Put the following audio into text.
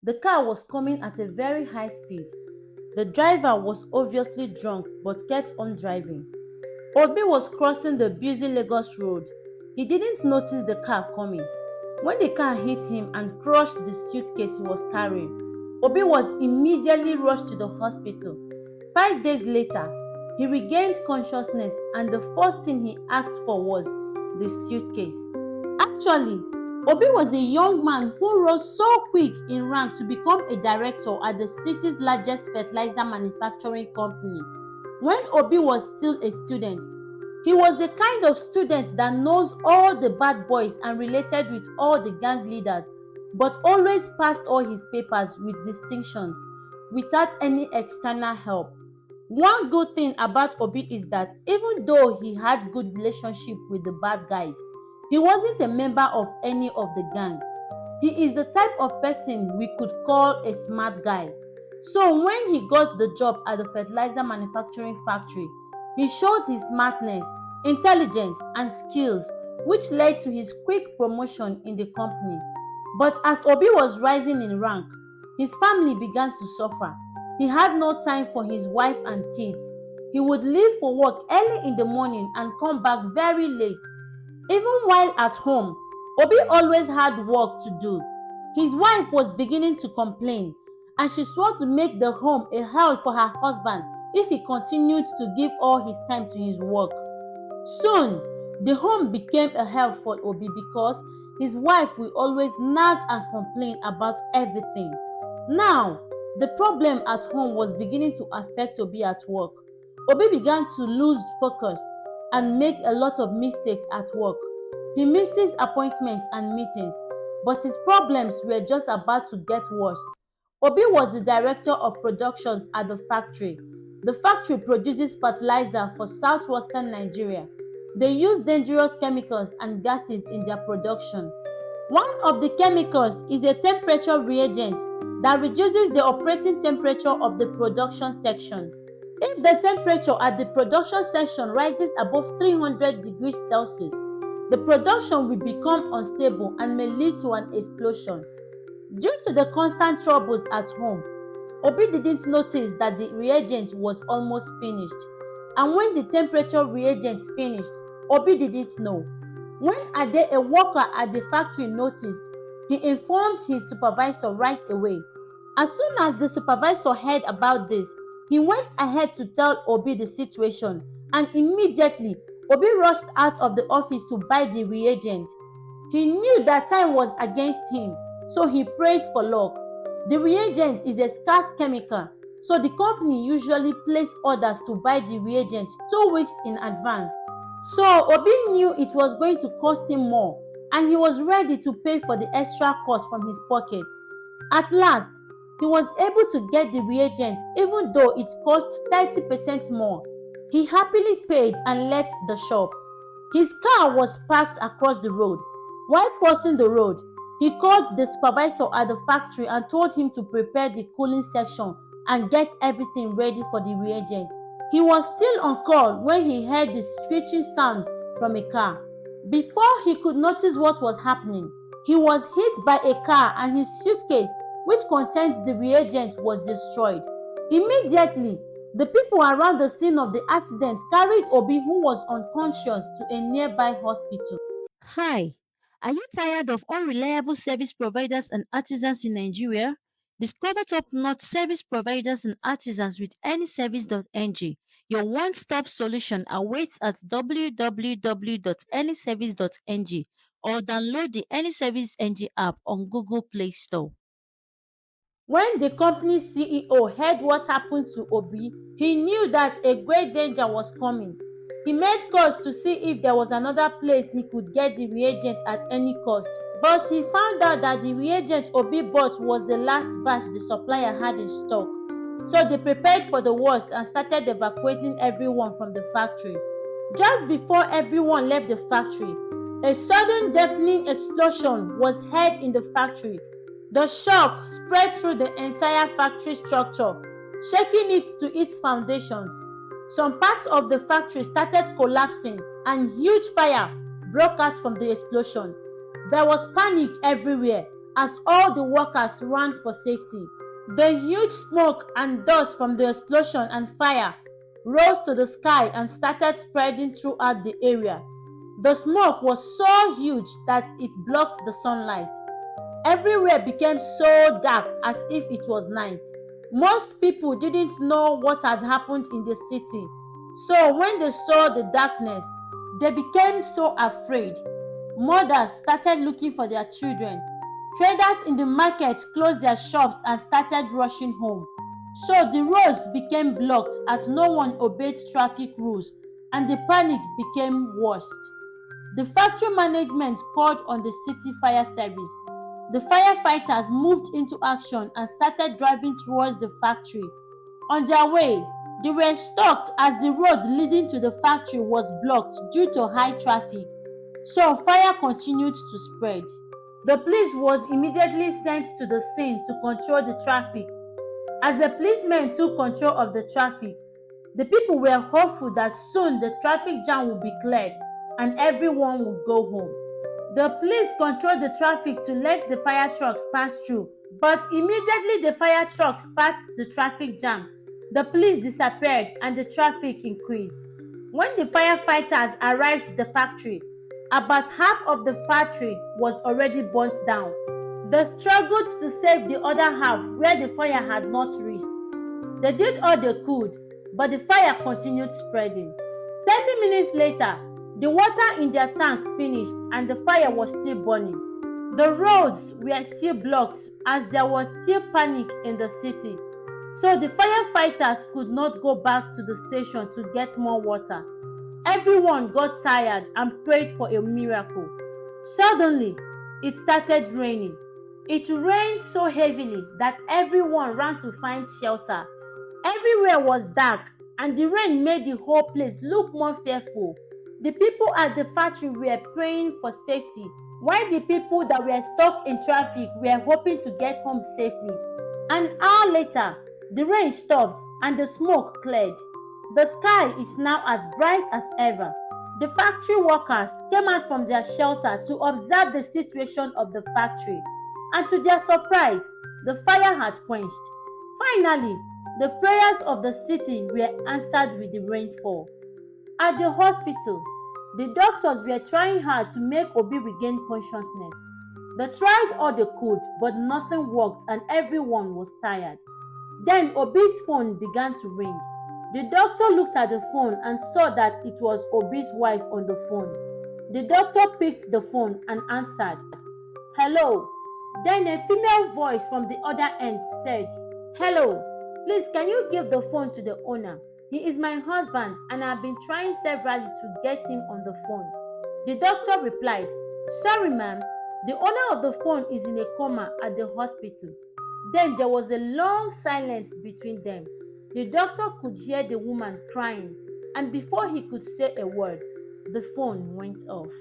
The car was coming at a very high speed. The driver was obviously drunk but kept on driving. Obi was crossing the busy Lagos road. He didn't notice the car coming. When the car hit him and crushed the suitcase he was carrying, Obi was immediately rushed to the hospital. 5 days later, he regained consciousness and the first thing he asked for was the suitcase. Actually, Obi was a young man who rose so quick in rank to become a director at the city's largest fertilizer manufacturing company. When Obi was still a student, he was the kind of student that knows all the bad boys and related with all the gang leaders, but always passed all his papers with distinctions, without any external help. One good thing about Obi is that even though he had good relationship with the bad guys, he wasn't a member of any of the gang. He is the type of person we could call a smart guy. So when he got the job at the fertilizer manufacturing factory, he showed his smartness, intelligence, and skills, which led to his quick promotion in the company. But as Obi was rising in rank, his family began to suffer. He had no time for his wife and kids. He would leave for work early in the morning and come back very late. Even while at home, Obi always had work to do. His wife was beginning to complain, and she swore to make the home a hell for her husband if he continued to give all his time to his work. Soon, the home became a hell for Obi because his wife will always nag and complain about everything. Now, the problem at home was beginning to affect Obi at work. Obi began to lose focus and make a lot of mistakes at work. He misses appointments and meetings, but his problems were just about to get worse. Obi was the director of productions at the factory. The factory produces fertilizer for southwestern Nigeria. They use dangerous chemicals and gases in their production. One of the chemicals is a temperature reagent that reduces the operating temperature of the production section. If the temperature at the production section rises above 300 degrees Celsius, the production will become unstable and may lead to an explosion. Due to the constant troubles at home, Obi didn't notice that the reagent was almost finished. And when the temperature reagent finished, Obi didn't know. When Ade, a worker at the factory, noticed, he informed his supervisor right away. As soon as the supervisor heard about this, he went ahead to tell Obi the situation, and immediately Obi rushed out of the office to buy the reagent. He knew that time was against him, so he prayed for luck. The reagent is a scarce chemical, so the company usually places orders to buy the reagent 2 weeks in advance. So Obi knew it was going to cost him more, and he was ready to pay for the extra cost from his pocket. At last, he was able to get the reagent even though it cost 30% more. He happily paid and left the shop. His car was parked across the road. While crossing the road, he called the supervisor at the factory and told him to prepare the cooling section and get everything ready for the reagent. He was still on call when he heard the screeching sound from a car. Before he could notice what was happening, he was hit by a car and his suitcase, which contained the reagent, was destroyed. Immediately, the people around the scene of the accident carried Obi, who was unconscious, to a nearby hospital. Hi, are you tired of unreliable service providers and artisans in Nigeria? Discover top-notch service providers and artisans with anyservice.ng. Your one-stop solution awaits at www.anyservice.ng or download the AnyService.ng app on Google Play Store. When the company's CEO heard what happened to Obi, he knew that a great danger was coming. He made calls to see if there was another place he could get the reagent at any cost. But he found out that the reagent Obi bought was the last batch the supplier had in stock. So they prepared for the worst and started evacuating everyone from the factory. Just before everyone left the factory, a sudden deafening explosion was heard in the factory. The shock spread through the entire factory structure, shaking it to its foundations. Some parts of the factory started collapsing and huge fire broke out from the explosion. There was panic everywhere as all the workers ran for safety. The huge smoke and dust from the explosion and fire rose to the sky and started spreading throughout the area. The smoke was so huge that it blocked the sunlight. Everywhere became so dark as if it was night. Most people didn't know what had happened in the city. So when they saw the darkness, they became so afraid. Mothers started looking for their children. Traders in the market closed their shops and started rushing home. So the roads became blocked as no one obeyed traffic rules, and the panic became worse. The factory management called on the city fire service. The firefighters moved into action and started driving towards the factory. On their way, they were stopped as the road leading to the factory was blocked due to high traffic. So fire continued to spread. The police was immediately sent to the scene to control the traffic. As the policemen took control of the traffic, the people were hopeful that soon the traffic jam would be cleared and everyone would go home. The police controlled the traffic to let the fire trucks pass through, but immediately the fire trucks passed the traffic jam, the police disappeared and the traffic increased. When the firefighters arrived at the factory, about half of the factory was already burnt down. They struggled to save the other half where the fire had not reached. They did all they could, but the fire continued spreading. 30 minutes later, the water in their tanks finished and the fire was still burning. The roads were still blocked as there was still panic in the city. So the firefighters could not go back to the station to get more water. Everyone got tired and prayed for a miracle. Suddenly, it started raining. It rained so heavily that everyone ran to find shelter. Everywhere was dark and the rain made the whole place look more fearful. The people at the factory were praying for safety, while the people that were stuck in traffic were hoping to get home safely. An hour later, the rain stopped and the smoke cleared. The sky is now as bright as ever. The factory workers came out from their shelter to observe the situation of the factory, and to their surprise, the fire had quenched. Finally, the prayers of the city were answered with the rainfall. At the hospital, the doctors were trying hard to make Obi regain consciousness. They tried all they could, but nothing worked and everyone was tired. Then Obi's phone began to ring. The doctor looked at the phone and saw that it was Obi's wife on the phone. The doctor picked the phone and answered, "Hello." Then a female voice from the other end said, "Hello, please can you give the phone to the owner? He is my husband and I have been trying severally to get him on the phone." The doctor replied, "Sorry ma'am, the owner of the phone is in a coma at the hospital." Then there was a long silence between them. The doctor could hear the woman crying, and before he could say a word, the phone went off.